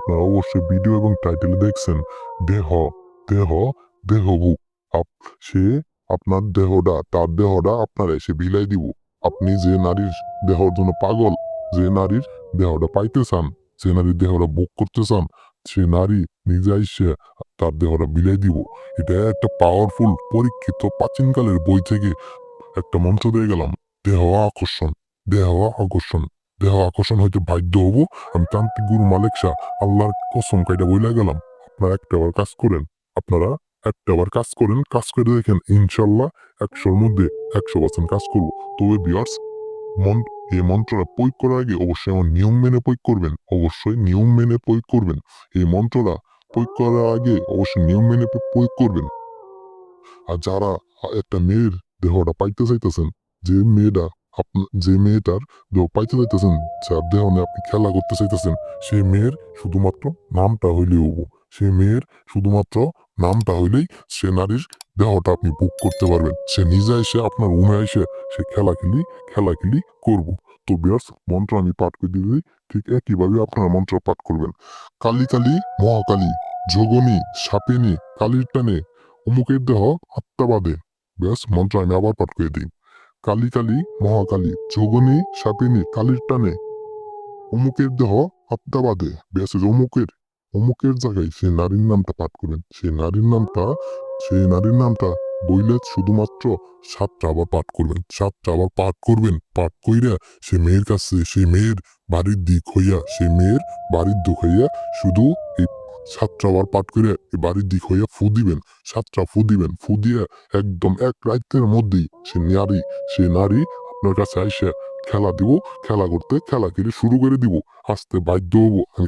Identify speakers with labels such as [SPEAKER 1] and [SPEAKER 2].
[SPEAKER 1] আপনারা অবশ্যই ভিডিও এবং টাইটেলে দেখছেন দেহ দেহ দেহ ভুক সে আপনার দেহটা তার দেহটা আপনার এসে বিলাই দিব। আপনি যে নারীর দেহর জন্য পাগল, যে নারীর দেহটা পাইতে চান, যে নারীর দেহটা ভোগ করতে চান, সে নারী নিজে এসে তার দেহটা বিলাই দিব। এটা একটা পাওয়ারফুল পরীক্ষিত প্রাচীনকালের বই থেকে একটা মন্ত্র দিয়ে গেলাম। দেহ আকর্ষণ, দেহ আকর্ষণ, দেহ আকর্ষণ হইতে বাধ্য হবো। আমি তান্ত্রিক গুরু মালিক শাহ আল্লাহর কসম কাইটা বইলা গেলাম। আপনারা একটাবার কাজ করেন, আপনারা একটাবার কাজ করেন, কাজ করে দেখেন ইনশাল্লাহ 100-র মধ্যে 100% কাজ করবো। তবে ভিউয়ার্স, এই মন্ত্রটা প্রয়োগ করার আগে অবশ্যই আমার নিয়ম মেনে প্রয়োগ করবেন। অবশ্যই নিয়ম মেনে প্রয়োগ করবেন। এই মন্ত্রটা প্রয়োগ করার আগে অবশ্যই নিয়ম মেনে প্রয়োগ করবেন। আর যারা একটা মেয়ের দেহটা পাইতে চাইতেছেন, যে মেয়েটা যে মেয়েটার দেহ পাইতে চাইতেছেন, যার দেহ নিয়ে আপনি খেলা করতে চাইতেছেন, সেই মেয়ের শুধুমাত্র নামটা হইলেই হবো। সেই মেয়ের শুধুমাত্র নামটা হইলেই সে নারীর দেহটা আপনি বুক করতে পারবেন। সে নিজে এসে আপনার রুমে এসে সে খেলাখেলি করবো। তো বিয়ার্স, মন্ত্র আমি পাঠ করে দিলেই ঠিক একইভাবে আপনারা মন্ত্র পাঠ করবেন। কালী কালী মহাকালী যোগনী সাপিনী কালীর টানে অমুকের দেহ আত্মা বাদে। ব্যাস, মন্ত্র আমি আবার পাঠ করে দিই। কালী কালী মহাকালী যোগনী সাপিনী কালীর টানে অমুকের দেহ আত্মা বাদে। ব্যাস, অমুকের অমুকের জায়গায় সেই নারীর নামটা পাঠ করবেন। সেই নারীর নামটা বইলে শুধুমাত্র 7টা আবার পাঠ করবেন। 7টা আবার পাঠ করবেন। পাঠ কইরা সে মেয়ের কাছে, সেই মেয়ের বাড়ির দিক হইয়া, সেই মেয়ের বাড়ির দিক হইয়া শুধু এই 7টা আবার পাঠ করে এই বাড়ির দিক হইয়া ফু দিবেন। 7টা ফু দিবেন। ফু দিয়ে একদম এক রাতের মধ্যেই সে নারী আপনার কাছে আইসা খেলা দিব। খেলা করতে খেলা খেলে শুরু করে দিব। আসতে বাধ্য হবো আমি।